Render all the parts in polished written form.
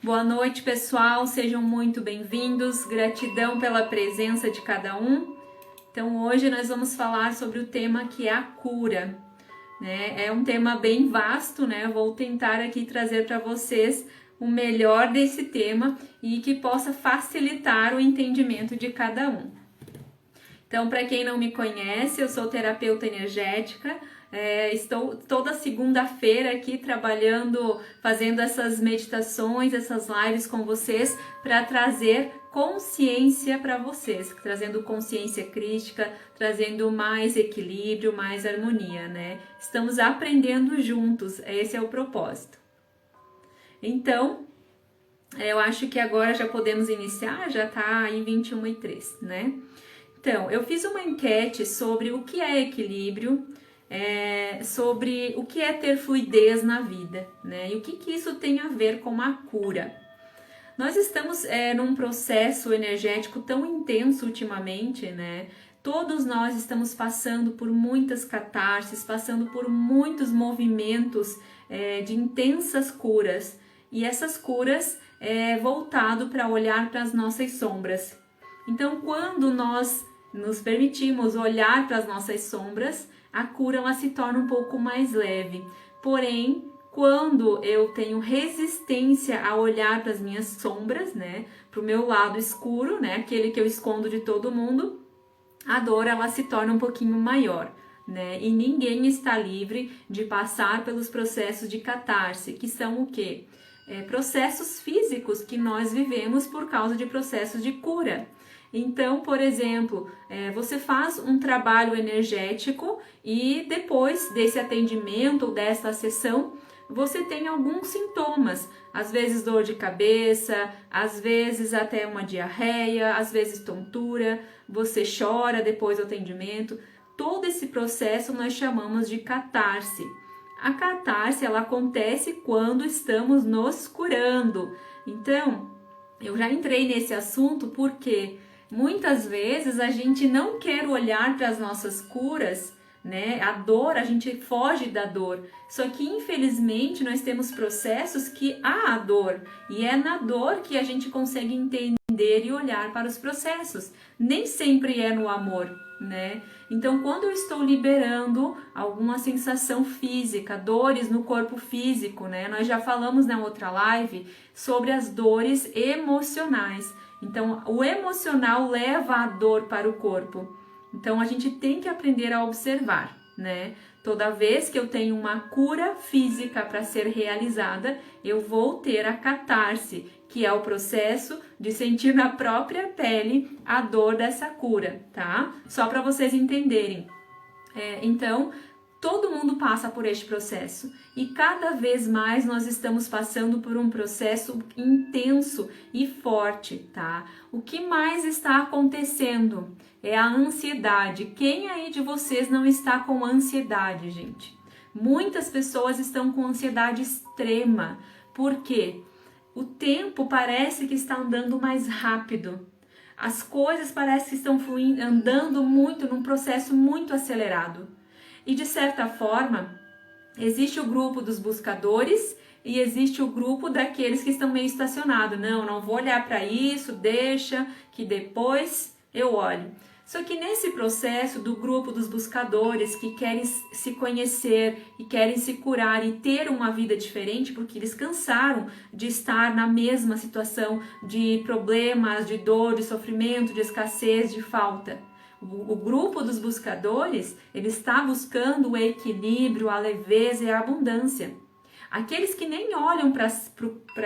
Boa noite, pessoal, sejam muito bem-vindos, gratidão pela presença de cada um. Então, hoje nós vamos falar sobre o tema que é a cura, né? É um tema bem vasto, né? Eu vou tentar aqui trazer para vocês o melhor desse tema e que possa facilitar o entendimento de cada um. Então, para quem não me conhece, eu sou terapeuta energética. Estou toda segunda-feira aqui trabalhando, fazendo essas meditações, essas lives com vocês para trazer consciência para vocês, trazendo consciência crística, trazendo mais equilíbrio, mais harmonia, né? Estamos aprendendo juntos, esse é o propósito. Então, eu acho que agora já podemos iniciar, já está aí 21h03, né? Então, eu fiz uma enquete sobre o que é equilíbrio, sobre o que é ter fluidez na vida, né? E o que isso tem a ver com a cura. Nós estamos num processo energético tão intenso ultimamente, né? Todos nós estamos passando por muitas catarses, passando por muitos movimentos de intensas curas. E essas curas voltado para olhar para as nossas sombras. Então, quando nós nos permitimos olhar para as nossas sombras, a cura ela se torna um pouco mais leve. Porém, quando eu tenho resistência a olhar para as minhas sombras, né, para o meu lado escuro, né, aquele que eu escondo de todo mundo, a dor ela se torna um pouquinho maior, né? E ninguém está livre de passar pelos processos de catarse, que são o quê? Processos físicos que nós vivemos por causa de processos de cura. Então, por exemplo, você faz um trabalho energético e depois desse atendimento ou dessa sessão, você tem alguns sintomas, às vezes dor de cabeça, às vezes até uma diarreia, às vezes tontura, você chora depois do atendimento. Todo esse processo nós chamamos de catarse. A catarse ela acontece quando estamos nos curando. Então, eu já entrei nesse assunto porque muitas vezes a gente não quer olhar para as nossas curas, né? A dor, a gente foge da dor. Só que infelizmente nós temos processos que há a dor e é na dor que a gente consegue entender e olhar para os processos. Nem sempre é no amor, né? Então, quando eu estou liberando alguma sensação física, dores no corpo físico, né? Nós já falamos na outra live sobre as dores emocionais. Então, o emocional leva a dor para o corpo. Então, a gente tem que aprender a observar, né? Toda vez que eu tenho uma cura física para ser realizada, eu vou ter a catarse, que é o processo de sentir na própria pele a dor dessa cura, tá? Só para vocês entenderem. Então, todo mundo passa por este processo e cada vez mais nós estamos passando por um processo intenso e forte, tá? O que mais está acontecendo é a ansiedade. Quem aí de vocês não está com ansiedade, gente? Muitas pessoas estão com ansiedade extrema. Por quê? O tempo parece que está andando mais rápido. As coisas parecem que estão fluindo, andando muito num processo muito acelerado. E de certa forma, existe o grupo dos buscadores e existe o grupo daqueles que estão meio estacionados. Não vou olhar para isso, deixa que depois eu olho. Só que nesse processo do grupo dos buscadores que querem se conhecer e querem se curar e ter uma vida diferente, porque eles cansaram de estar na mesma situação de problemas, de dor, de sofrimento, de escassez, de falta. O grupo dos buscadores, ele está buscando o equilíbrio, a leveza e a abundância. Aqueles que nem olham para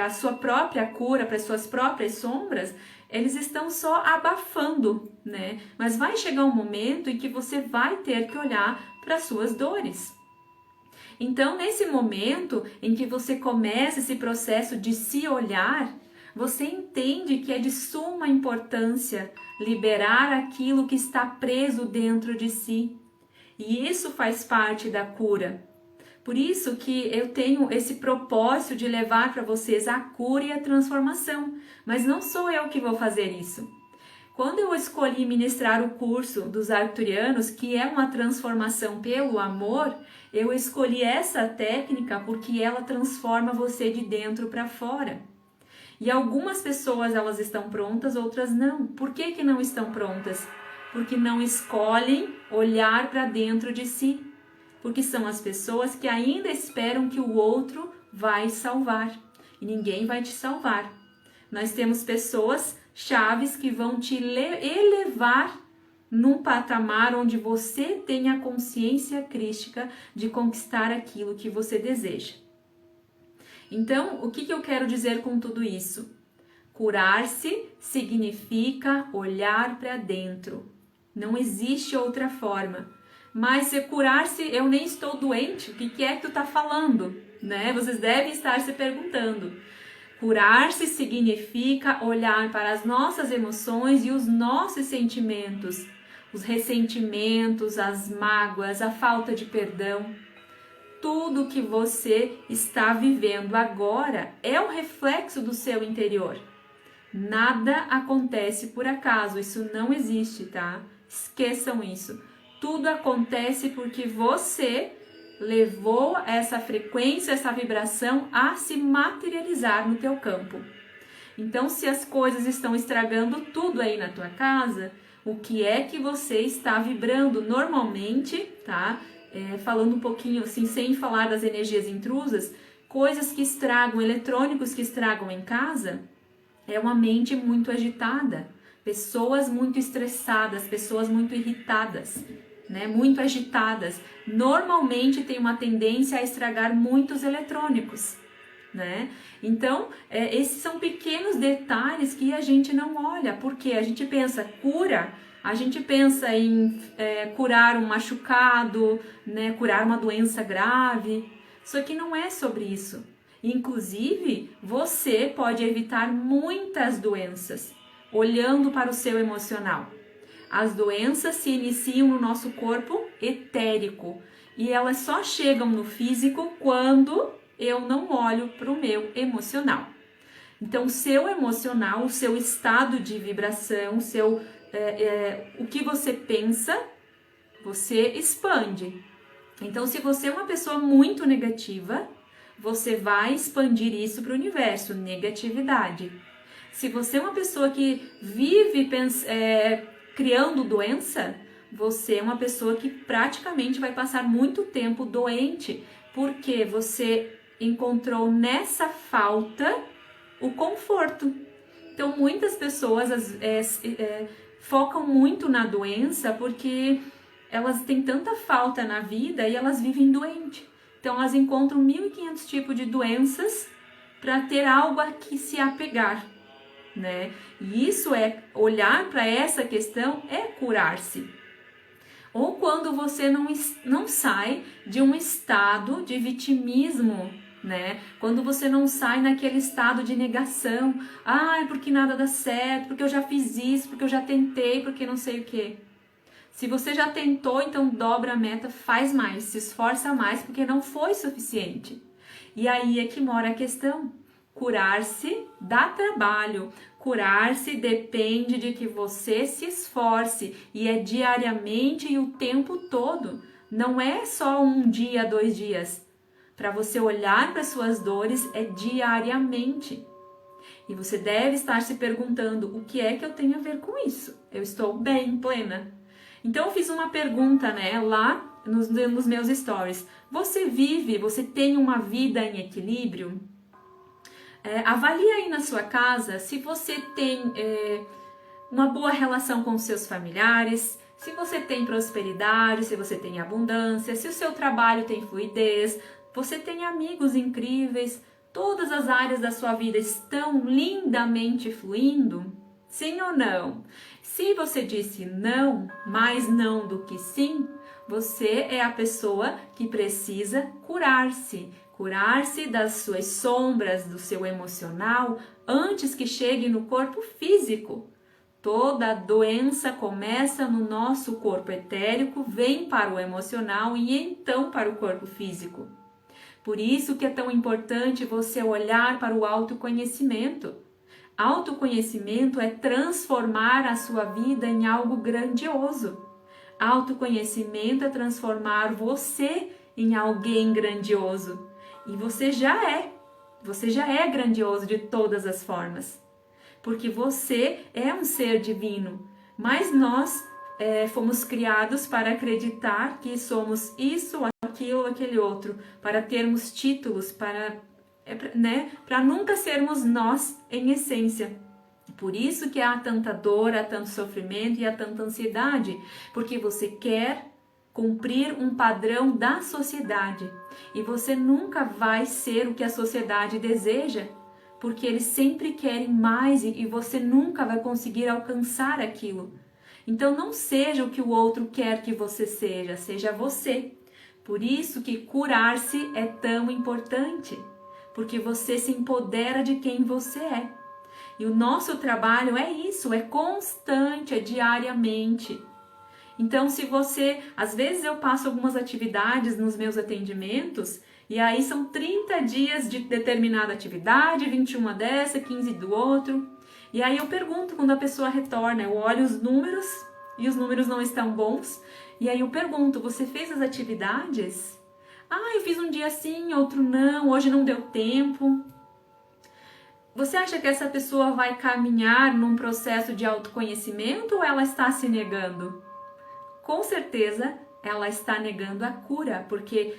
a sua própria cura, para as suas próprias sombras, eles estão só abafando, né? Mas vai chegar um momento em que você vai ter que olhar para as suas dores. Então, nesse momento em que você começa esse processo de se olhar, você entende que é de suma importância liberar aquilo que está preso dentro de si. E isso faz parte da cura. Por isso que eu tenho esse propósito de levar para vocês a cura e a transformação. Mas não sou eu que vou fazer isso. Quando eu escolhi ministrar o curso dos arcturianos, que é uma transformação pelo amor, eu escolhi essa técnica porque ela transforma você de dentro para fora. E algumas pessoas elas estão prontas, outras não. Por que que não estão prontas? Porque não escolhem olhar para dentro de si. Porque são as pessoas que ainda esperam que o outro vai salvar. E ninguém vai te salvar. Nós temos pessoas chaves que vão te elevar num patamar onde você tenha a consciência crística de conquistar aquilo que você deseja. Então, o que eu quero dizer com tudo isso? Curar-se significa olhar para dentro. Não existe outra forma. Mas se curar-se, eu nem estou doente, o que é que tu está falando? Né? Vocês devem estar se perguntando. Curar-se significa olhar para as nossas emoções e os nossos sentimentos, os ressentimentos, as mágoas, a falta de perdão. Tudo que você está vivendo agora é um reflexo do seu interior. Nada acontece por acaso, isso não existe, tá? Esqueçam isso. Tudo acontece porque você levou essa frequência, essa vibração a se materializar no teu campo. Então, se as coisas estão estragando tudo aí na tua casa, o que é que você está vibrando normalmente, tá? Falando um pouquinho assim, sem falar das energias intrusas, coisas que estragam, eletrônicos que estragam em casa, é uma mente muito agitada, pessoas muito estressadas, pessoas muito irritadas, né? Muito agitadas. Normalmente tem uma tendência a estragar muitos eletrônicos, né? Então, esses são pequenos detalhes que a gente não olha, porque a gente pensa cura, a gente pensa em curar um machucado, né? Curar uma doença grave, só que não é sobre isso. Inclusive, você pode evitar muitas doenças olhando para o seu emocional. As doenças se iniciam no nosso corpo etérico e elas só chegam no físico quando eu não olho para o meu emocional. Então, o seu emocional, o seu estado de vibração, o que você pensa, você expande. Então, se você é uma pessoa muito negativa, você vai expandir isso para o universo, negatividade. Se você é uma pessoa que vive criando doença, você é uma pessoa que praticamente vai passar muito tempo doente, porque você encontrou nessa falta o conforto. Então, muitas pessoas focam muito na doença porque elas têm tanta falta na vida e elas vivem doente. Então, elas encontram 1.500 tipos de doenças para ter algo a que se apegar, né? E isso é olhar para essa questão, é curar-se. Ou quando você não sai de um estado de vitimismo, né? Quando você não sai naquele estado de negação, porque nada dá certo, porque eu já fiz isso, porque eu já tentei, porque não sei o quê. Se você já tentou, então dobra a meta, faz mais, se esforça mais, porque não foi suficiente. E aí é que mora a questão. Curar-se dá trabalho, curar-se depende de que você se esforce e é diariamente e o tempo todo. Não é só um dia, 2 dias. Para você olhar para suas dores é diariamente. E você deve estar se perguntando, o que é que eu tenho a ver com isso? Eu estou bem, plena? Então eu fiz uma pergunta, né, lá nos meus stories. Você tem uma vida em equilíbrio? Avalie aí na sua casa se você tem uma boa relação com os seus familiares, se você tem prosperidade, se você tem abundância, se o seu trabalho tem fluidez, você tem amigos incríveis, todas as áreas da sua vida estão lindamente fluindo? Sim ou não? Se você disse não, mais não do que sim, você é a pessoa que precisa curar-se. Curar-se das suas sombras, do seu emocional, antes que chegue no corpo físico. Toda doença começa no nosso corpo etérico, vem para o emocional e então para o corpo físico. Por isso que é tão importante você olhar para o autoconhecimento. Autoconhecimento é transformar a sua vida em algo grandioso. Autoconhecimento é transformar você em alguém grandioso. E você já é. Você já é grandioso de todas as formas, porque você é um ser divino, mas nós fomos criados para acreditar que somos isso, aquilo, aquele outro, para termos títulos, para nunca sermos nós em essência. Por isso que há tanta dor, há tanto sofrimento e há tanta ansiedade, porque você quer cumprir um padrão da sociedade e você nunca vai ser o que a sociedade deseja, porque eles sempre querem mais e você nunca vai conseguir alcançar aquilo. Então não seja o que o outro quer que você seja, seja você. Por isso que curar-se é tão importante, porque você se empodera de quem você é. E o nosso trabalho é isso, é constante, é diariamente. Então, se você, às vezes eu passo algumas atividades nos meus atendimentos, e aí são 30 dias de determinada atividade, 21 dessa, 15 do outro. E aí eu pergunto quando a pessoa retorna, eu olho os números e os números não estão bons. E aí eu pergunto, você fez as atividades? Ah, eu fiz um dia sim, outro não, hoje não deu tempo. Você acha que essa pessoa vai caminhar num processo de autoconhecimento ou ela está se negando? Com certeza ela está negando a cura, porque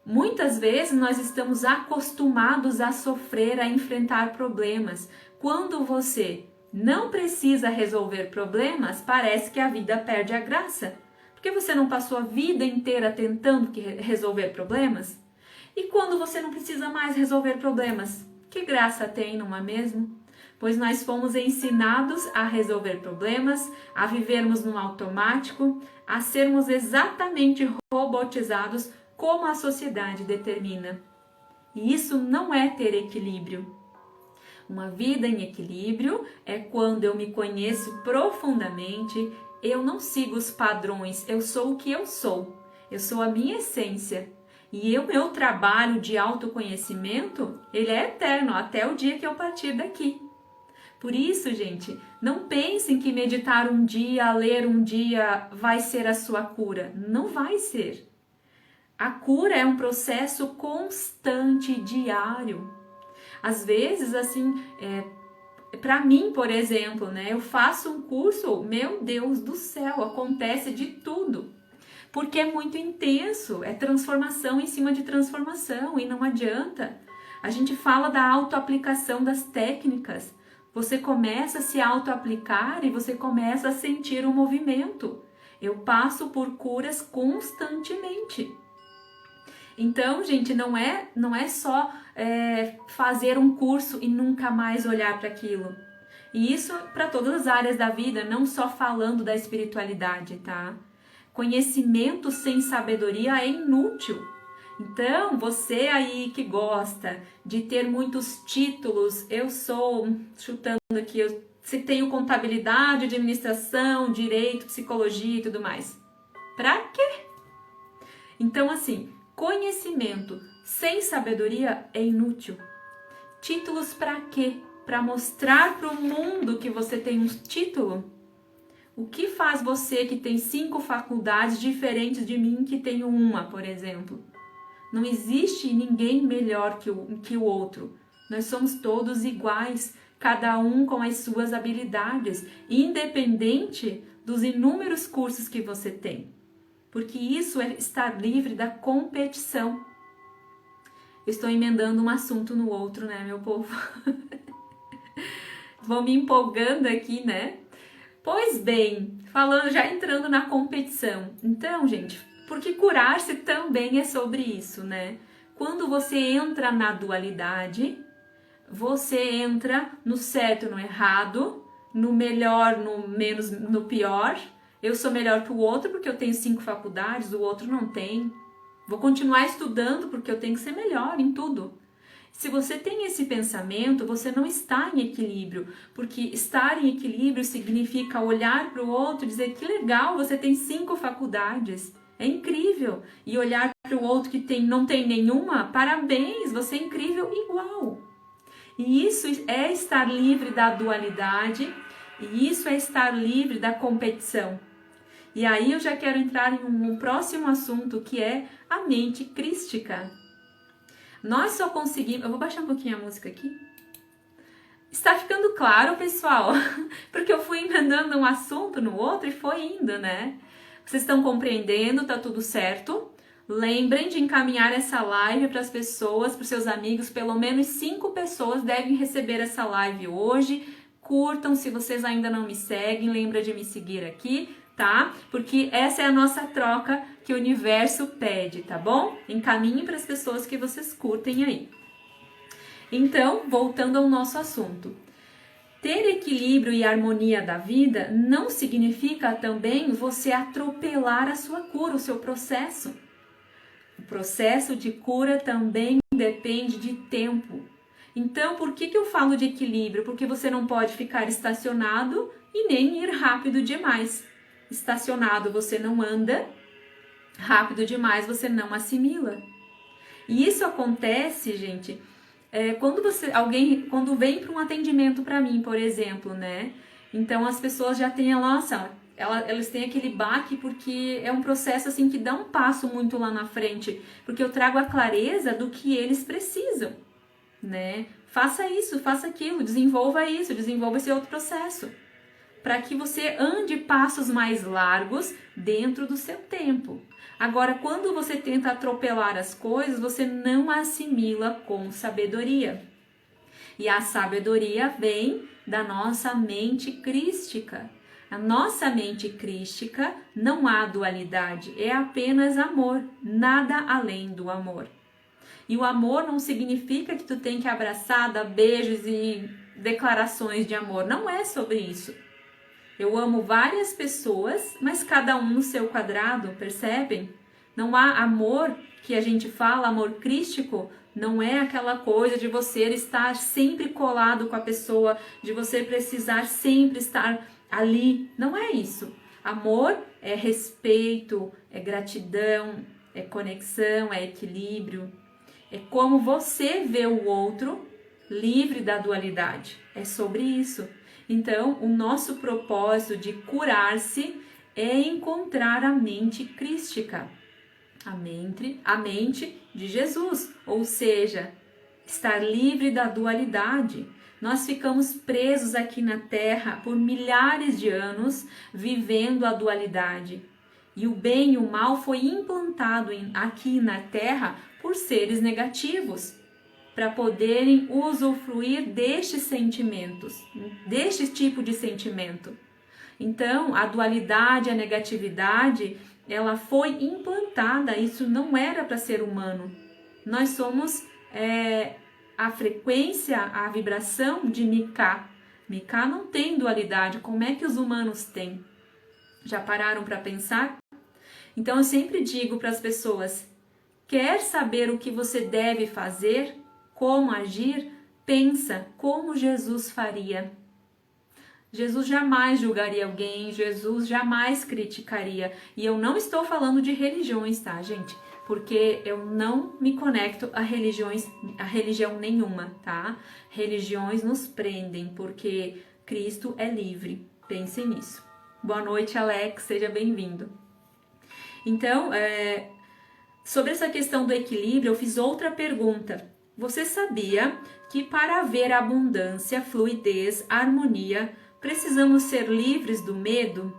muitas vezes nós estamos acostumados a sofrer, a enfrentar problemas. Quando você não precisa resolver problemas, parece que a vida perde a graça. Porque você não passou a vida inteira tentando resolver problemas? E quando você não precisa mais resolver problemas, que graça tem, não é mesmo? Pois nós fomos ensinados a resolver problemas, a vivermos no automático, a sermos exatamente robotizados como a sociedade determina. E isso não é ter equilíbrio. Uma vida em equilíbrio é quando eu me conheço profundamente, eu não sigo os padrões, eu sou o que eu sou a minha essência. E o meu trabalho de autoconhecimento, ele é eterno, até o dia que eu partir daqui. Por isso, gente, não pensem que meditar um dia, ler um dia vai ser a sua cura. Não vai ser. A cura é um processo constante, diário. Às vezes, assim, para mim, por exemplo, né, eu faço um curso, meu Deus do céu, acontece de tudo. Porque é muito intenso, é transformação em cima de transformação e não adianta. A gente fala da autoaplicação das técnicas. Você começa a se autoaplicar e você começa a sentir o movimento. Eu passo por curas constantemente. Então, gente, não é só fazer um curso e nunca mais olhar para aquilo. E isso para todas as áreas da vida, não só falando da espiritualidade, tá? Conhecimento sem sabedoria é inútil. Então, você aí que gosta de ter muitos títulos, eu sou, chutando aqui, eu tenho contabilidade, administração, direito, psicologia e tudo mais. Pra quê? Então, assim, conhecimento sem sabedoria é inútil. Títulos pra quê? Pra mostrar pro mundo que você tem um título? O que faz você que tem 5 faculdades diferentes de mim que tenho uma, por exemplo? Não existe ninguém melhor que o outro. Nós somos todos iguais, cada um com as suas habilidades, independente dos inúmeros cursos que você tem. Porque isso é estar livre da competição. Estou emendando um assunto no outro, né, meu povo? Vou me empolgando aqui, né? Pois bem, já entrando na competição. Então, gente, porque curar-se também é sobre isso, né? Quando você entra na dualidade, você entra no certo, no errado, no melhor, no menos, no pior. Eu sou melhor que o outro porque eu tenho 5 faculdades, o outro não tem. Vou continuar estudando porque eu tenho que ser melhor em tudo. Se você tem esse pensamento, você não está em equilíbrio, porque estar em equilíbrio significa olhar para o outro e dizer que legal, você tem 5 faculdades, é incrível. E olhar para o outro que não tem nenhuma, parabéns, você é incrível igual. E isso é estar livre da dualidade, e isso é estar livre da competição. E aí eu já quero entrar em um próximo assunto que é a mente crística. Nós só conseguimos... Eu vou baixar um pouquinho a música aqui. Está ficando claro, pessoal? Porque eu fui emendando um assunto no outro e foi indo, né? Vocês estão compreendendo? Tá tudo certo? Lembrem de encaminhar essa live para as pessoas, para os seus amigos. Pelo menos 5 pessoas devem receber essa live hoje. Curtam, se vocês ainda não me seguem, lembra de me seguir aqui, tá? Porque essa é a nossa troca que o universo pede, tá bom? Encaminhem para as pessoas que vocês curtem aí. Então, voltando ao nosso assunto. Ter equilíbrio e harmonia da vida não significa também você atropelar a sua cura, o seu processo. O processo de cura também depende de tempo. Então, por que eu falo de equilíbrio? Porque você não pode ficar estacionado e nem ir rápido demais. Estacionado você não anda, rápido demais você não assimila. E isso acontece, gente, quando vem para um atendimento para mim, por exemplo, né? Então as pessoas já têm elas têm aquele baque porque é um processo assim que dá um passo muito lá na frente, porque eu trago a clareza do que eles precisam, né? Faça isso, faça aquilo, desenvolva esse outro processo, para que você ande passos mais largos dentro do seu tempo. Agora, quando você tenta atropelar as coisas, você não assimila com sabedoria. E a sabedoria vem da nossa mente crística. A nossa mente crística não há dualidade, é apenas amor, nada além do amor. E o amor não significa que tu tem que abraçar, dar beijos e declarações de amor. Não é sobre isso. Eu amo várias pessoas, mas cada um no seu quadrado, percebem? Não há amor que a gente fala, amor crístico, não é aquela coisa de você estar sempre colado com a pessoa, de você precisar sempre estar ali. Não é isso. Amor é respeito, é gratidão, é conexão, é equilíbrio. É como você vê o outro livre da dualidade. É sobre isso. Então, o nosso propósito de curar-se é encontrar a mente crística, a mente de Jesus, ou seja, estar livre da dualidade. Nós ficamos presos aqui na Terra por milhares de anos, vivendo a dualidade. E o bem e o mal foi implantado aqui na Terra por seres negativos, para poderem usufruir destes sentimentos, deste tipo de sentimento. Então, a dualidade, a negatividade, ela foi implantada, isso não era para ser humano. Nós somos a frequência, a vibração de Mika. Mika não tem dualidade, como é que os humanos têm? Já pararam para pensar? Então, eu sempre digo para as pessoas, quer saber o que você deve fazer? Como agir? Pensa como Jesus faria. Jesus jamais julgaria alguém, Jesus jamais criticaria. E eu não estou falando de religiões, tá, gente? Porque eu não me conecto a religião nenhuma, tá? Religiões nos prendem, porque Cristo é livre. Pensem nisso. Boa noite, Alex, seja bem-vindo. Então, sobre essa questão do equilíbrio, eu fiz outra pergunta. Você sabia que para haver abundância, fluidez, harmonia, precisamos ser livres do medo?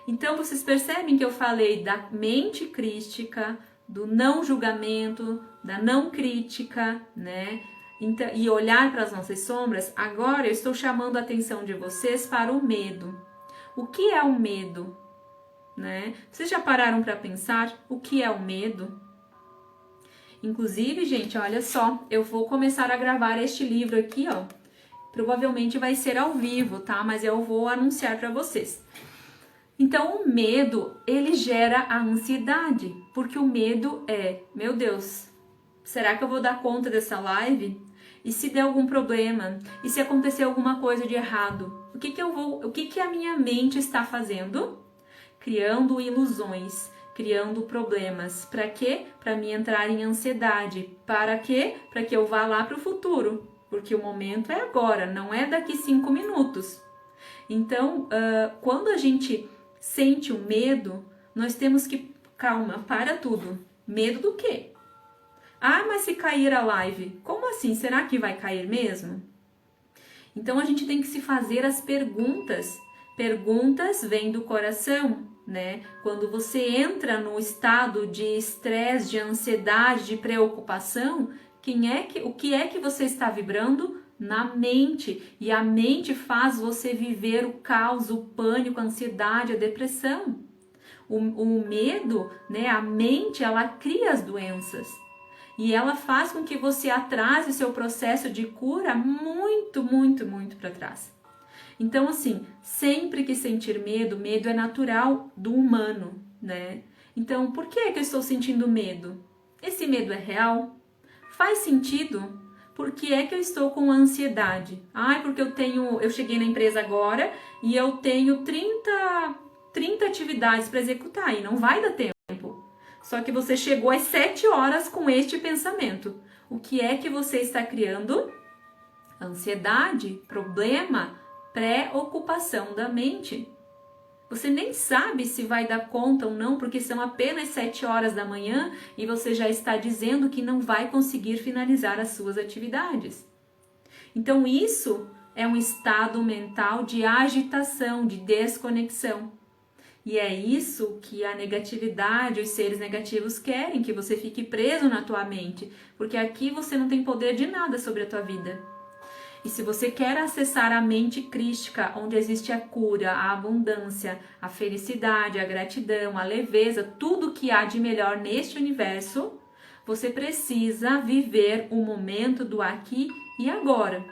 Então, vocês percebem que eu falei da mente crística, do não julgamento, da não crítica, né? Então, e olhar para as nossas sombras. Agora, eu estou chamando a atenção de vocês para o medo. O que é o medo? Né? Vocês já pararam para pensar o que é o medo? Inclusive, gente, olha só, eu vou começar a gravar este livro aqui, ó. Provavelmente vai ser ao vivo, tá? Mas eu vou anunciar para vocês. Então, o medo, ele gera a ansiedade, porque o medo é, meu Deus, será que eu vou dar conta dessa live? E se der algum problema? E se acontecer alguma coisa de errado? O que a minha mente está fazendo? Criando ilusões, criando problemas. Para quê? Para me entrar em ansiedade. Para quê? Para que eu vá lá para o futuro. Porque o momento é agora, não é daqui 5 minutos. Então, quando a gente sente o medo, nós temos que... Calma, para tudo. Medo do quê? Ah, mas se cair a live, como assim? Será que vai cair mesmo? Então a gente tem que se fazer as perguntas. Perguntas vêm do coração, né? Quando você entra no estado de estresse, de ansiedade, de preocupação, o que é que você está vibrando? Na mente. E a mente faz você viver o caos, o pânico, a ansiedade, a depressão. O medo, né? A mente, ela cria as doenças. E ela faz com que você atrase o seu processo de cura muito, muito, muito para trás. Então, assim, sempre que sentir medo, medo é natural do humano, né? Então, por que é que eu estou sentindo medo? Esse medo é real? Faz sentido? Por que é que eu estou com ansiedade? Ai, porque eu cheguei na empresa agora e eu tenho 30 atividades para executar e não vai dar tempo. Só que você chegou às 7 horas com este pensamento. O que é que você está criando? Ansiedade, problema, preocupação da mente. Você nem sabe se vai dar conta ou não, porque são apenas 7 horas da manhã e você já está dizendo que não vai conseguir finalizar as suas atividades. Então isso é um estado mental de agitação, de desconexão. E é isso que a negatividade, os seres negativos querem, que você fique preso na tua mente, porque aqui você não tem poder de nada sobre a tua vida. E se você quer acessar a mente crística, onde existe a cura, a abundância, a felicidade, a gratidão, a leveza, tudo que há de melhor neste universo, você precisa viver o momento do aqui e agora.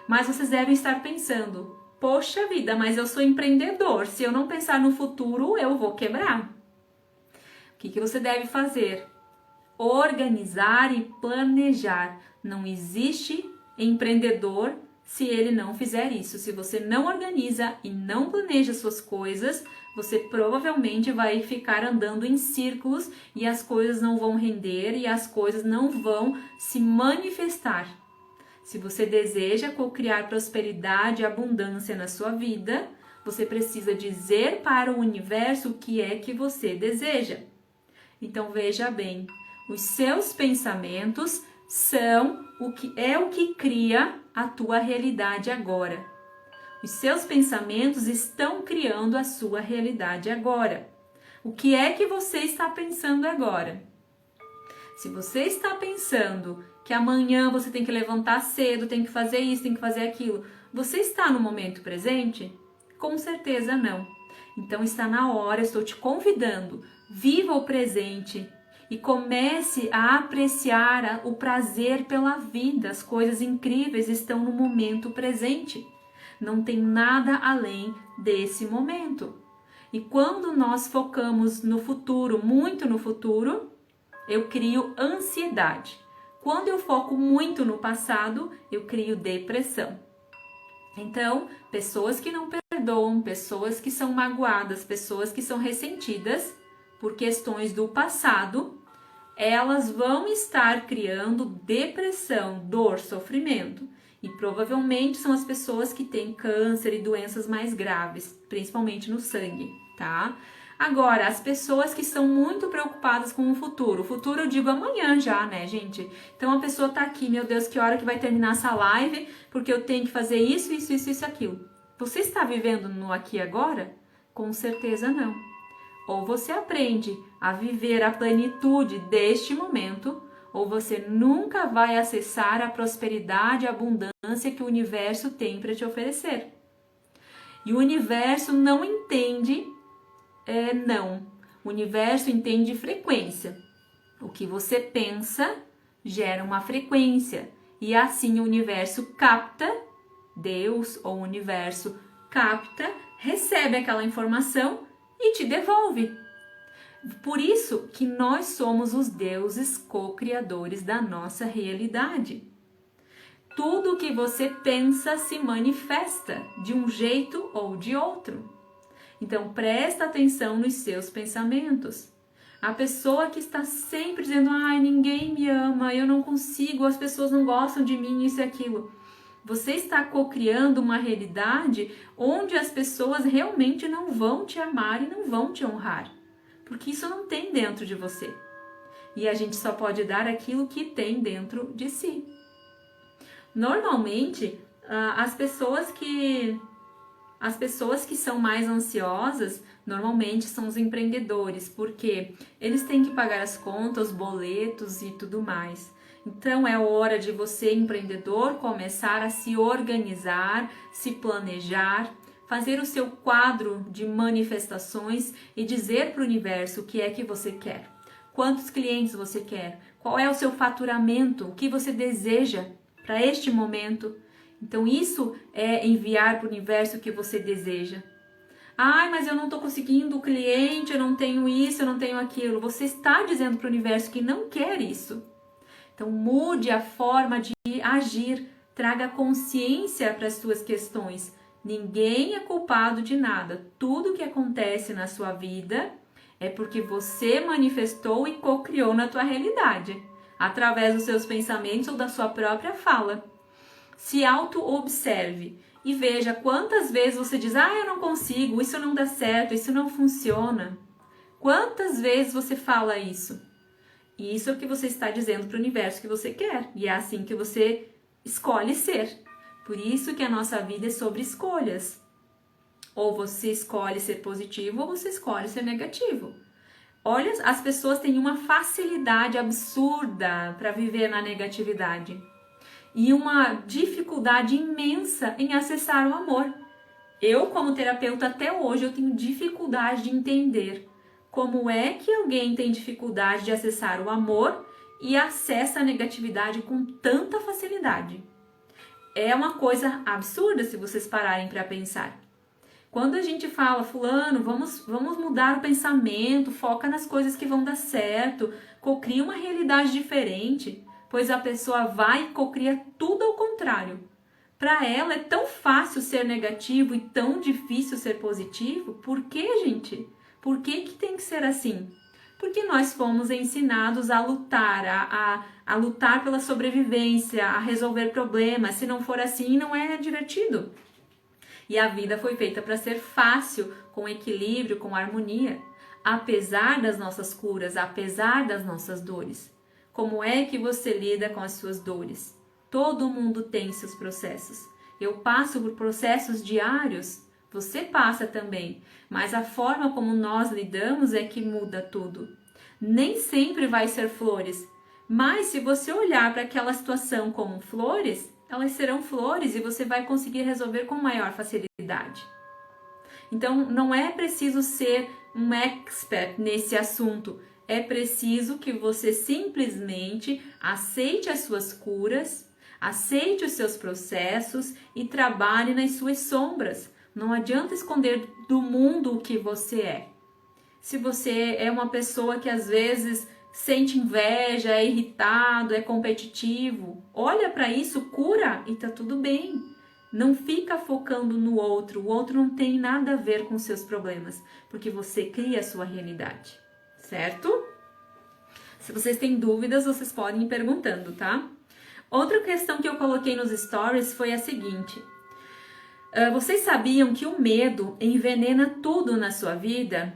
Mas vocês devem estar pensando: poxa vida, mas eu sou empreendedor, se eu não pensar no futuro, eu vou quebrar. O que você deve fazer? Organizar e planejar. Não existe empreendedor se ele não fizer isso. Se você não organiza e não planeja suas coisas, você provavelmente vai ficar andando em círculos e as coisas não vão render e as coisas não vão se manifestar. Se você deseja co-criar prosperidade e abundância na sua vida, você precisa dizer para o universo o que é que você deseja. Então veja bem, os seus pensamentos são o que cria a tua realidade agora. Os seus pensamentos estão criando a sua realidade agora. O que é que você está pensando agora? Se você está pensando que amanhã você tem que levantar cedo, tem que fazer isso, tem que fazer aquilo, você está no momento presente? Com certeza não. Então está na hora, estou te convidando, viva o presente e comece a apreciar o prazer pela vida. As coisas incríveis estão no momento presente. Não tem nada além desse momento. E quando nós focamos no futuro, muito no futuro, eu crio ansiedade. Quando eu foco muito no passado, eu crio depressão. Então, pessoas que não perdoam, pessoas que são magoadas, pessoas que são ressentidas por questões do passado, elas vão estar criando depressão, dor, sofrimento. E provavelmente são as pessoas que têm câncer e doenças mais graves, principalmente no sangue, tá? Agora, as pessoas que estão muito preocupadas com o futuro eu digo amanhã já, né, gente? Então a pessoa tá aqui, meu Deus, que hora que vai terminar essa live, porque eu tenho que fazer isso, isso, isso, isso, aquilo. Você está vivendo no aqui e agora? Com certeza não. Ou você aprende a viver a plenitude deste momento, ou você nunca vai acessar a prosperidade e a abundância que o universo tem para te oferecer. E o universo não entende não. O universo entende frequência. O que você pensa gera uma frequência. E assim o universo capta, Deus ou o universo capta, recebe aquela informação e te devolve. Por isso que nós somos os deuses co-criadores da nossa realidade. Tudo que você pensa se manifesta de um jeito ou de outro. Então, presta atenção nos seus pensamentos. A pessoa que está sempre dizendo: ai, ninguém me ama, eu não consigo, as pessoas não gostam de mim, isso e aquilo. Você está co-criando uma realidade onde as pessoas realmente não vão te amar e não vão te honrar. Porque isso não tem dentro de você. e a gente só pode dar aquilo que tem dentro de si. Normalmente, as pessoas que são mais ansiosas, normalmente são os empreendedores, porque eles têm que pagar as contas, os boletos e tudo mais. Então é hora de você, empreendedor, começar a se organizar, se planejar, fazer o seu quadro de manifestações e dizer para o universo o que é que você quer. Quantos clientes você quer? Qual é o seu faturamento? O que você deseja para este momento? Então isso é enviar para o universo o que você deseja. Ai, mas eu não estou conseguindo o cliente, eu não tenho isso, eu não tenho aquilo. Você está dizendo para o universo que não quer isso. Então mude a forma de agir, traga consciência para as suas questões. Ninguém é culpado de nada. Tudo que acontece na sua vida é porque você manifestou e co-criou na tua realidade, através dos seus pensamentos ou da sua própria fala. Se auto-observe e veja quantas vezes você diz: eu não consigo, isso não dá certo, isso não funciona. Quantas vezes você fala isso? E isso é o que você está dizendo para o universo que você quer. E é assim que você escolhe ser. Por isso que a nossa vida é sobre escolhas. Ou você escolhe ser positivo ou você escolhe ser negativo. Olha, as pessoas têm uma facilidade absurda para viver na negatividade. E uma dificuldade imensa em acessar o amor. Eu, como terapeuta, até hoje, eu tenho dificuldade de entender como é que alguém tem dificuldade de acessar o amor e acessa a negatividade com tanta facilidade. É uma coisa absurda se vocês pararem para pensar. Quando a gente fala, fulano, vamos mudar o pensamento, foca nas coisas que vão dar certo, cocria uma realidade diferente, pois a pessoa vai e cocria tudo ao contrário. Para ela é tão fácil ser negativo e tão difícil ser positivo. Por que, gente? Por que tem que ser assim? Porque nós fomos ensinados a lutar, a lutar pela sobrevivência, a resolver problemas. Se não for assim, não é divertido. E a vida foi feita para ser fácil, com equilíbrio, com harmonia. Apesar das nossas curas, apesar das nossas dores. Como é que você lida com as suas dores? Todo mundo tem seus processos. Eu passo por processos diários. Você passa também, mas a forma como nós lidamos é que muda tudo. Nem sempre vai ser flores, mas se você olhar para aquela situação como flores, elas serão flores e você vai conseguir resolver com maior facilidade. Então, não é preciso ser um expert nesse assunto, é preciso que você simplesmente aceite as suas curas, aceite os seus processos e trabalhe nas suas sombras. Não adianta esconder do mundo o que você é. Se você é uma pessoa que às vezes sente inveja, é irritado, é competitivo, olha para isso, cura e tá tudo bem. Não fica focando no outro, o outro não tem nada a ver com seus problemas, porque você cria a sua realidade, certo? Se vocês têm dúvidas, vocês podem ir perguntando, tá? Outra questão que eu coloquei nos stories foi a seguinte: vocês sabiam que o medo envenena tudo na sua vida?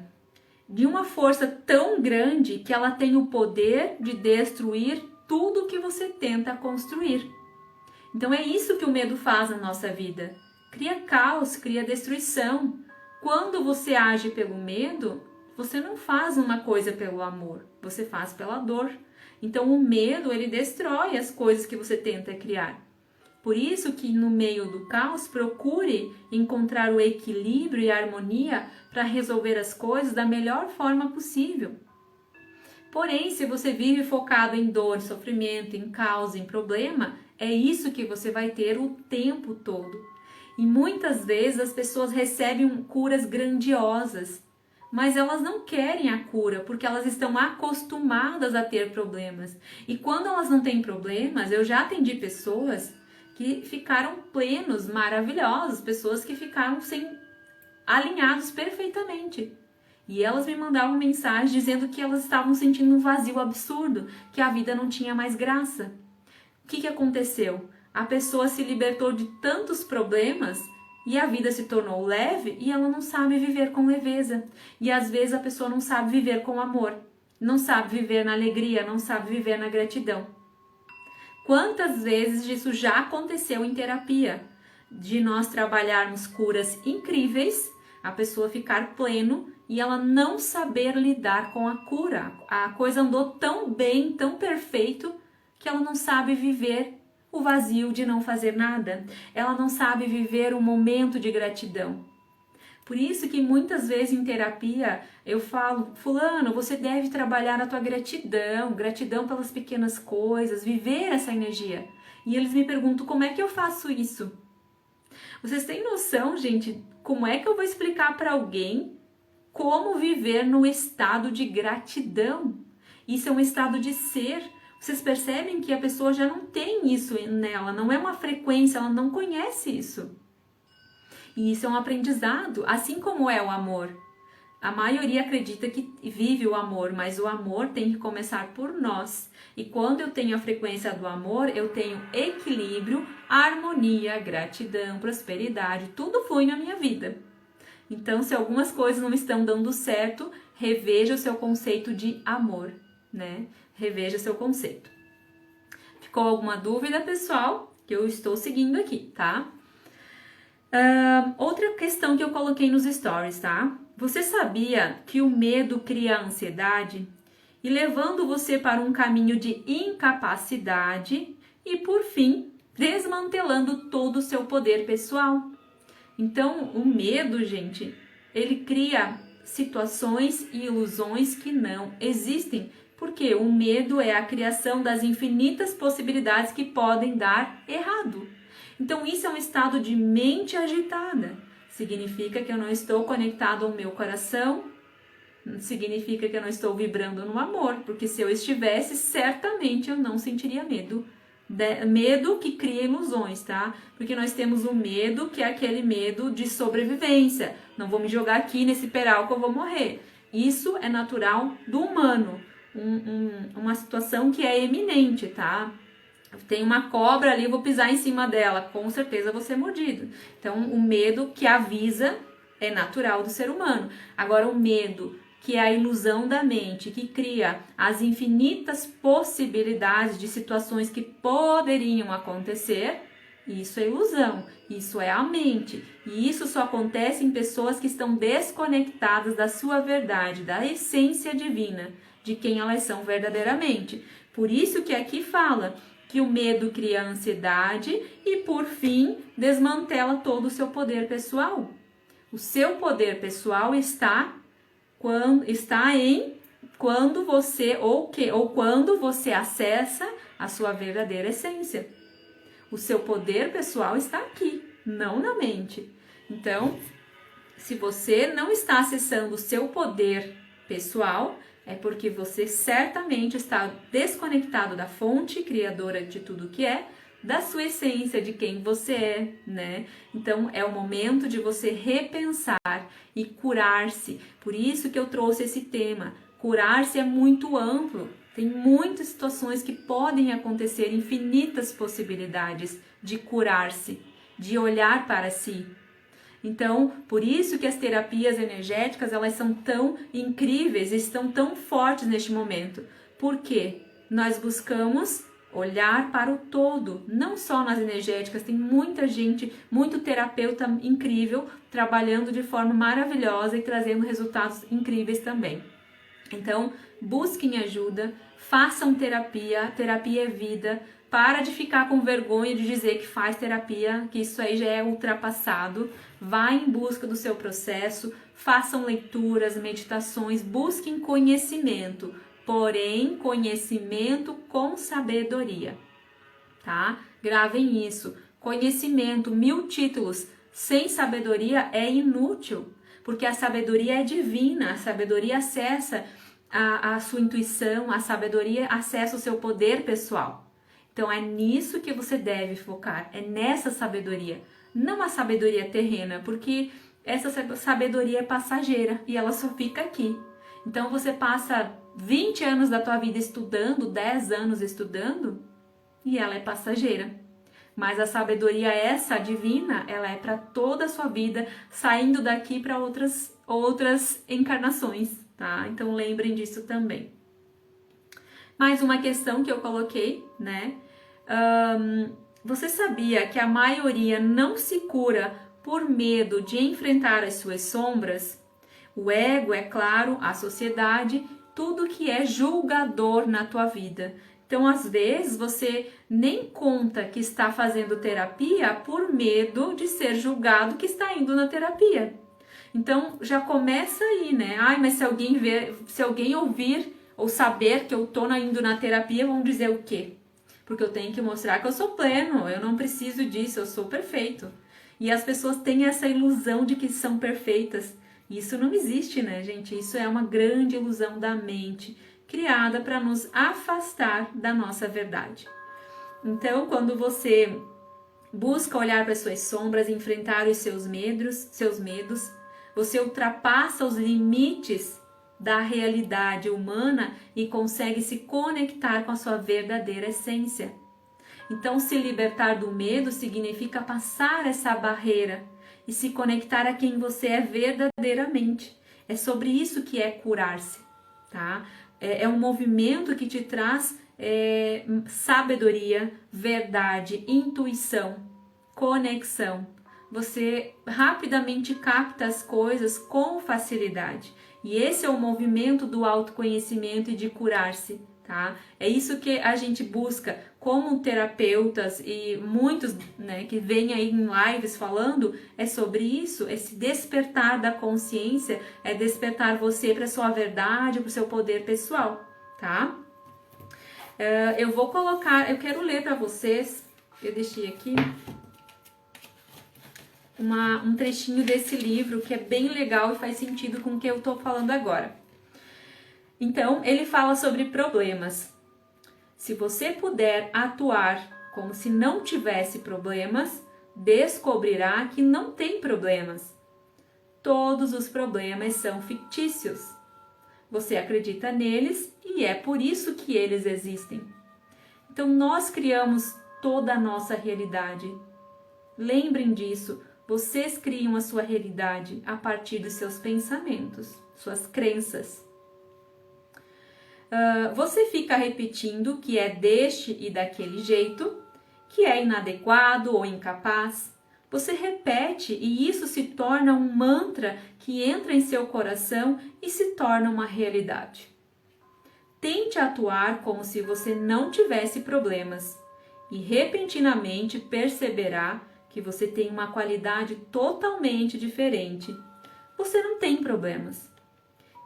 De uma força tão grande que ela tem o poder de destruir tudo que você tenta construir. Então é isso que o medo faz na nossa vida. Cria caos, cria destruição. Quando você age pelo medo, você não faz uma coisa pelo amor, você faz pela dor. Então o medo, ele destrói as coisas que você tenta criar. Por isso que no meio do caos, procure encontrar o equilíbrio e a harmonia para resolver as coisas da melhor forma possível. Porém, se você vive focado em dor, sofrimento, em caos, em problema, é isso que você vai ter o tempo todo. E muitas vezes as pessoas recebem curas grandiosas, mas elas não querem a cura porque elas estão acostumadas a ter problemas. E quando elas não têm problemas, eu já atendi pessoas que ficaram plenos, maravilhosos, pessoas que ficaram alinhados perfeitamente. E elas me mandavam mensagem dizendo que elas estavam sentindo um vazio absurdo, que a vida não tinha mais graça. O que aconteceu? A pessoa se libertou de tantos problemas e a vida se tornou leve e ela não sabe viver com leveza. E às vezes a pessoa não sabe viver com amor. não sabe viver na alegria, não sabe viver na gratidão. Quantas vezes isso já aconteceu em terapia? De nós trabalharmos curas incríveis, a pessoa ficar pleno e ela não saber lidar com a cura. A coisa andou tão bem, tão perfeito, que ela não sabe viver o vazio de não fazer nada. Ela não sabe viver um momento de gratidão. Por isso que muitas vezes em terapia eu falo, fulano, você deve trabalhar a tua gratidão, gratidão pelas pequenas coisas, viver essa energia. E eles me perguntam, como é que eu faço isso? Vocês têm noção, gente, como é que eu vou explicar para alguém como viver no estado de gratidão? Isso é um estado de ser. Vocês percebem que a pessoa já não tem isso nela, não é uma frequência, ela não conhece isso. E isso é um aprendizado, assim como é o amor. A maioria acredita que vive o amor, mas o amor tem que começar por nós. E quando eu tenho a frequência do amor, eu tenho equilíbrio, harmonia, gratidão, prosperidade, tudo flui na minha vida. Então, se algumas coisas não estão dando certo, reveja o seu conceito de amor, né? Reveja o seu conceito. Ficou alguma dúvida, pessoal? Que eu estou seguindo aqui, tá? Outra questão que eu coloquei nos stories, tá? Você sabia que o medo cria ansiedade e levando você para um caminho de incapacidade e, por fim, desmantelando todo o seu poder pessoal? Então, o medo, gente, ele cria situações e ilusões que não existem, porque o medo é a criação das infinitas possibilidades que podem dar errado. Então, isso é um estado de mente agitada. Significa que eu não estou conectado ao meu coração, significa que eu não estou vibrando no amor, porque se eu estivesse, certamente eu não sentiria medo. Medo que cria ilusões, tá? Porque nós temos o medo, que é aquele medo de sobrevivência. Não vou me jogar aqui nesse peral que eu vou morrer. Isso é natural do humano. Uma situação que é eminente, tá? Tem uma cobra ali, vou pisar em cima dela, com certeza vou ser mordido. Então, o medo que avisa é natural do ser humano. Agora, o medo que é a ilusão da mente, que cria as infinitas possibilidades de situações que poderiam acontecer, isso é ilusão, isso é a mente. E isso só acontece em pessoas que estão desconectadas da sua verdade, da essência divina, de quem elas são verdadeiramente. Por isso que aqui fala que o medo cria ansiedade e, por fim, desmantela todo o seu poder pessoal. O seu poder pessoal quando você acessa a sua verdadeira essência. O seu poder pessoal está aqui, não na mente. Então, se você não está acessando o seu poder pessoal, é porque você certamente está desconectado da fonte criadora de tudo que é, da sua essência, de quem você é, né? Então, é o momento de você repensar e curar-se. Por isso que eu trouxe esse tema. Curar-se é muito amplo. Tem muitas situações que podem acontecer, infinitas possibilidades de curar-se, de olhar para si. Então, por isso que as terapias energéticas, elas são tão incríveis, estão tão fortes neste momento. Porque nós buscamos olhar para o todo, não só nas energéticas, tem muita gente, muito terapeuta incrível, trabalhando de forma maravilhosa e trazendo resultados incríveis também. Então, busquem ajuda, façam terapia, terapia é vida, para de ficar com vergonha de dizer que faz terapia, que isso aí já é ultrapassado. Vá em busca do seu processo, façam leituras, meditações, busquem conhecimento, porém conhecimento com sabedoria, tá? Gravem isso. Conhecimento, 1000 títulos, sem sabedoria é inútil, porque a sabedoria é divina, a sabedoria acessa a sua intuição, a sabedoria acessa o seu poder pessoal. Então é nisso que você deve focar, é nessa sabedoria, não a sabedoria terrena, porque essa sabedoria é passageira e ela só fica aqui. Então você passa 20 anos da tua vida estudando, 10 anos estudando, e ela é passageira. Mas a sabedoria essa divina, ela é para toda a sua vida, saindo daqui para outras encarnações, tá? Então lembrem disso também. Mais uma questão que eu coloquei, né? Você sabia que a maioria não se cura por medo de enfrentar as suas sombras? O ego, é claro, a sociedade, tudo que é julgador na tua vida. Então, às vezes, você nem conta que está fazendo terapia por medo de ser julgado que está indo na terapia. Então, já começa aí, né? Ai, mas se alguém ouvir ou saber que eu tô indo na terapia, vão dizer o quê? Porque eu tenho que mostrar que eu sou pleno, eu não preciso disso, eu sou perfeito. E as pessoas têm essa ilusão de que são perfeitas. Isso não existe, né, gente? Isso é uma grande ilusão da mente, criada para nos afastar da nossa verdade. Então, quando você busca olhar para as suas sombras, enfrentar os seus medos, você ultrapassa os limites da realidade humana e consegue se conectar com a sua verdadeira essência. Então, se libertar do medo significa passar essa barreira e se conectar a quem você é verdadeiramente. É sobre isso que é curar-se, tá? É um movimento que te traz sabedoria, verdade, intuição, conexão. Você rapidamente capta as coisas com facilidade. E esse é o movimento do autoconhecimento e de curar-se, tá? É isso que a gente busca como terapeutas e muitos, né, que vêm aí em lives falando, é sobre isso, esse despertar da consciência, é despertar você para sua verdade, para o seu poder pessoal, tá? Eu quero ler para vocês, eu deixei aqui um trechinho desse livro que é bem legal e faz sentido com o que eu tô falando agora. Então, ele fala sobre problemas. Se você puder atuar como se não tivesse problemas, descobrirá que não tem problemas. Todos os problemas são fictícios. Você acredita neles e é por isso que eles existem. Então, nós criamos toda a nossa realidade. Lembrem disso. Vocês criam a sua realidade a partir dos seus pensamentos, suas crenças. Você fica repetindo que é deste e daquele jeito, que é inadequado ou incapaz. Você repete e isso se torna um mantra que entra em seu coração e se torna uma realidade. Tente atuar como se você não tivesse problemas e repentinamente perceberá que você tem uma qualidade totalmente diferente. Você não tem problemas.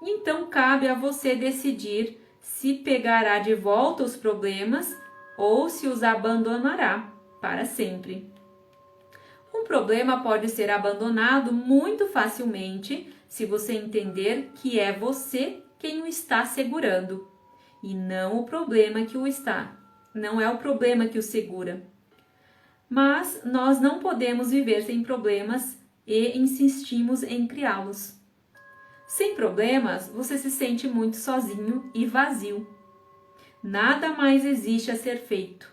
Então cabe a você decidir se pegará de volta os problemas ou se os abandonará para sempre. Um problema pode ser abandonado muito facilmente se você entender que é você quem o está segurando e não o problema que o está. Não é o problema que o segura. Mas nós não podemos viver sem problemas e insistimos em criá-los. Sem problemas, você se sente muito sozinho e vazio. Nada mais existe a ser feito.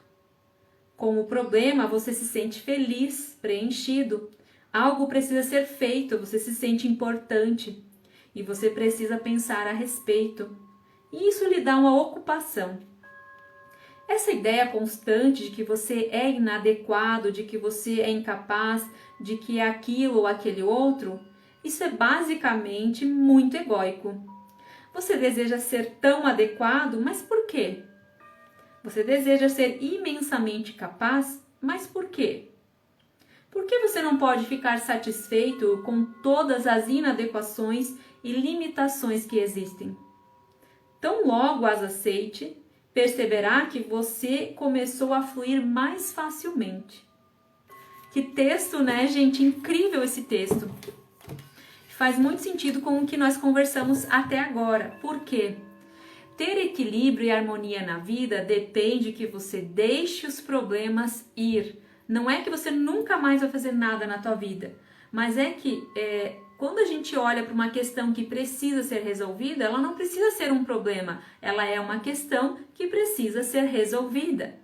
Com o problema, você se sente feliz, preenchido. Algo precisa ser feito, você se sente importante e você precisa pensar a respeito. E isso lhe dá uma ocupação. Essa ideia constante de que você é inadequado, de que você é incapaz, de que é aquilo ou aquele outro, isso é basicamente muito egóico. Você deseja ser tão adequado, mas por quê? Você deseja ser imensamente capaz, mas por quê? Por que você não pode ficar satisfeito com todas as inadequações e limitações que existem? Tão logo as aceite, perceberá que você começou a fluir mais facilmente. Que texto, né, gente? Incrível esse texto. Faz muito sentido com o que nós conversamos até agora. Por quê? Ter equilíbrio e harmonia na vida depende que você deixe os problemas ir. Não é que você nunca mais vai fazer nada na tua vida, mas é que quando a gente olha para uma questão que precisa ser resolvida, ela não precisa ser um problema, ela é uma questão que precisa ser resolvida.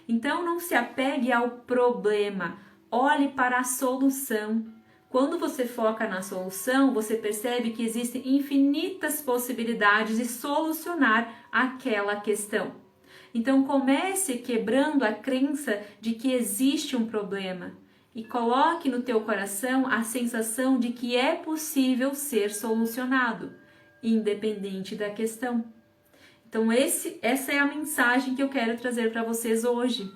Então não se apegue ao problema, olhe para a solução. Quando você foca na solução, você percebe que existem infinitas possibilidades de solucionar aquela questão. Então comece quebrando a crença de que existe um problema e coloque no teu coração a sensação de que é possível ser solucionado, independente da questão. Então essa é a mensagem que eu quero trazer para vocês hoje.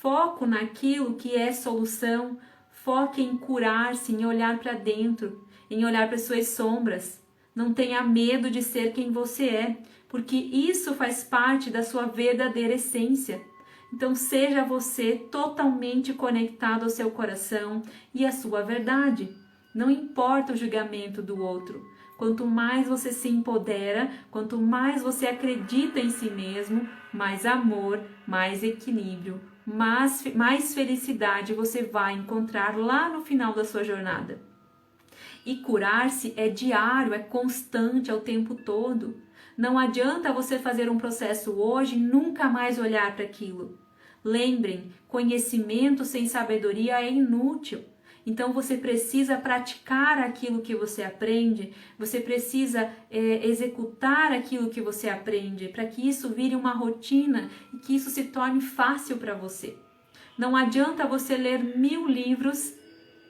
Foco naquilo que é solução, foque em curar-se, em olhar para dentro, em olhar para suas sombras. Não tenha medo de ser quem você é, porque isso faz parte da sua verdadeira essência. Então seja você totalmente conectado ao seu coração e à sua verdade. Não importa o julgamento do outro. Quanto mais você se empodera, quanto mais você acredita em si mesmo, mais amor, mais equilíbrio, mais felicidade você vai encontrar lá no final da sua jornada. E curar-se é diário, é constante, é o tempo todo. Não adianta você fazer um processo hoje e nunca mais olhar para aquilo. Lembrem, conhecimento sem sabedoria é inútil. Então você precisa praticar aquilo que você aprende, você precisa executar aquilo que você aprende, para que isso vire uma rotina e que isso se torne fácil para você. Não adianta você ler 1000 livros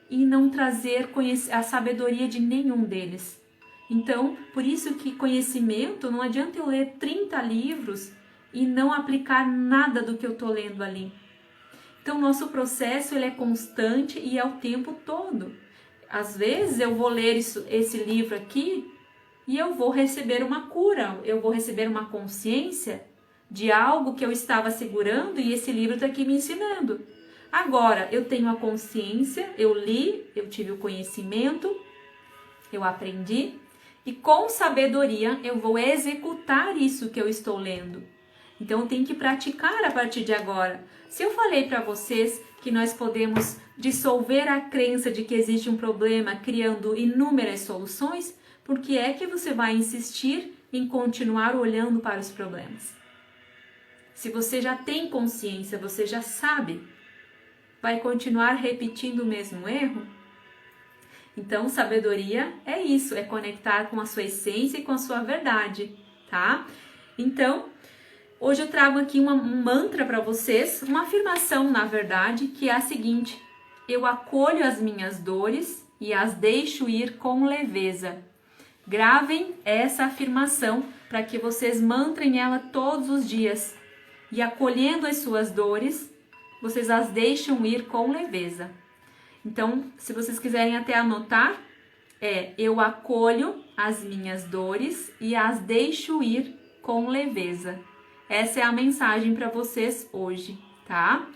e não trazer a sabedoria de nenhum deles. Então, por isso que conhecimento, não adianta eu ler 30 livros e não aplicar nada do que eu estou lendo ali. Então, nosso processo ele é constante e é o tempo todo. Às vezes eu vou ler esse livro aqui e eu vou receber uma cura, eu vou receber uma consciência de algo que eu estava segurando e esse livro está aqui me ensinando. Agora, eu tenho a consciência, eu li, eu tive o conhecimento, eu aprendi e com sabedoria eu vou executar isso que eu estou lendo. Então, eu tenho que praticar a partir de agora. Se eu falei para vocês que nós podemos dissolver a crença de que existe um problema criando inúmeras soluções, por que é que você vai insistir em continuar olhando para os problemas? Se você já tem consciência, você já sabe, vai continuar repetindo o mesmo erro? Então, sabedoria é isso, é conectar com a sua essência e com a sua verdade, tá? Então, hoje eu trago aqui um mantra para vocês, uma afirmação, na verdade, que é a seguinte: eu acolho as minhas dores e as deixo ir com leveza. Gravem essa afirmação para que vocês mantrem ela todos os dias. E acolhendo as suas dores, vocês as deixam ir com leveza. Então, se vocês quiserem até anotar, eu acolho as minhas dores e as deixo ir com leveza. Essa é a mensagem para vocês hoje, tá?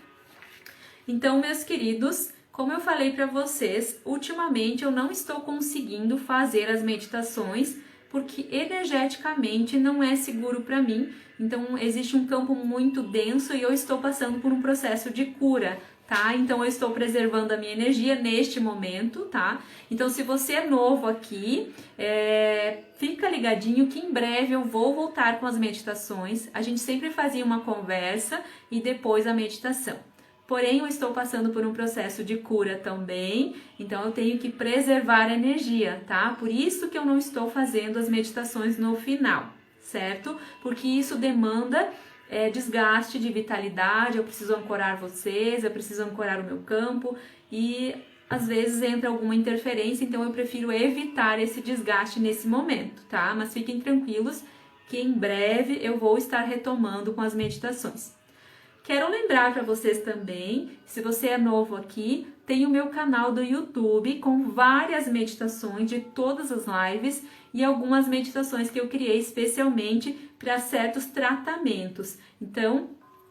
Então, meus queridos, como eu falei para vocês, ultimamente eu não estou conseguindo fazer as meditações porque energeticamente não é seguro para mim. Então, existe um campo muito denso e eu estou passando por um processo de cura, tá? Então, eu estou preservando a minha energia neste momento, tá? Então, se você é novo aqui, fica ligadinho que em breve eu vou voltar com as meditações. A gente sempre fazia uma conversa e depois a meditação. Porém, eu estou passando por um processo de cura também, então eu tenho que preservar a energia, tá? Por isso que eu não estou fazendo as meditações no final, certo? Porque isso demanda desgaste de vitalidade, eu preciso ancorar vocês, eu preciso ancorar o meu campo e às vezes entra alguma interferência, então eu prefiro evitar esse desgaste nesse momento, tá? Mas fiquem tranquilos que em breve eu vou estar retomando com as meditações. Quero lembrar para vocês também, se você é novo aqui, tem o meu canal do YouTube com várias meditações de todas as lives e algumas meditações que eu criei especialmente para certos tratamentos. Então,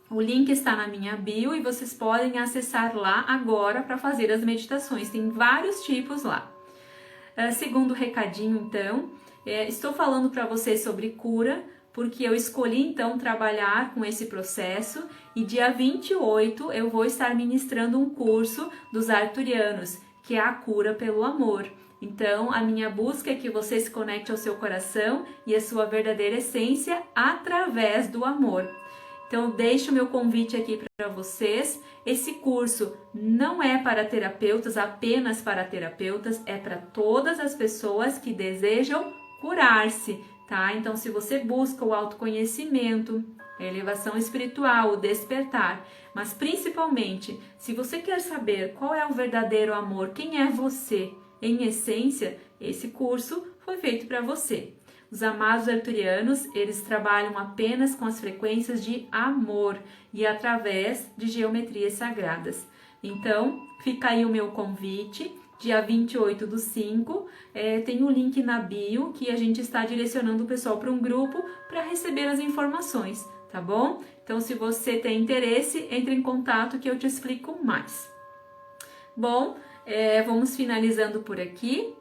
o link está na minha bio e vocês podem acessar lá agora para fazer as meditações. Tem vários tipos lá. Segundo recadinho, então, estou falando para vocês sobre cura, porque eu escolhi então trabalhar com esse processo e dia 28 eu vou estar ministrando um curso dos arturianos, que é a cura pelo amor. Então, a minha busca é que você se conecte ao seu coração e à sua verdadeira essência através do amor. Então, eu deixo o meu convite aqui para vocês. Esse curso não é para terapeutas, apenas para terapeutas, é para todas as pessoas que desejam curar-se, tá? Então, se você busca o autoconhecimento, a elevação espiritual, o despertar, mas principalmente, se você quer saber qual é o verdadeiro amor, quem é você em essência, esse curso foi feito para você. Os amados arturianos, eles trabalham apenas com as frequências de amor e através de geometrias sagradas. Então, fica aí o meu convite. Dia 28/5, tem um link na bio que a gente está direcionando o pessoal para um grupo para receber as informações, tá bom? Então, se você tem interesse, entre em contato que eu te explico mais. Bom, vamos finalizando por aqui.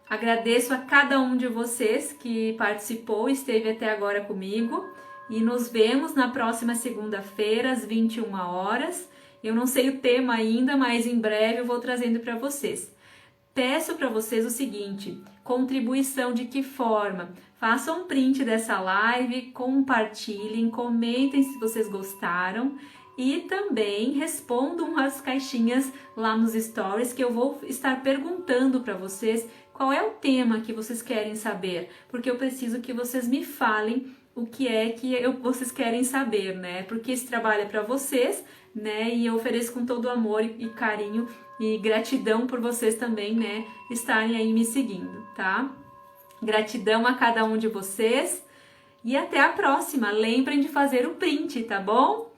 Agradeço a cada um de vocês que participou e esteve até agora comigo. E nos vemos na próxima segunda-feira, às 21 horas. Eu não sei o tema ainda, mas em breve eu vou trazendo para vocês. Peço para vocês o seguinte, contribuição de que forma? Façam um print dessa live, compartilhem, comentem se vocês gostaram e também respondam as caixinhas lá nos stories que eu vou estar perguntando para vocês qual é o tema que vocês querem saber, porque eu preciso que vocês me falem o que é que vocês querem saber, né? Porque esse trabalho é para vocês, né? E eu ofereço com todo amor e carinho e gratidão por vocês também, né? Estarem aí me seguindo, tá? Gratidão a cada um de vocês e até a próxima. Lembrem de fazer o print, tá bom?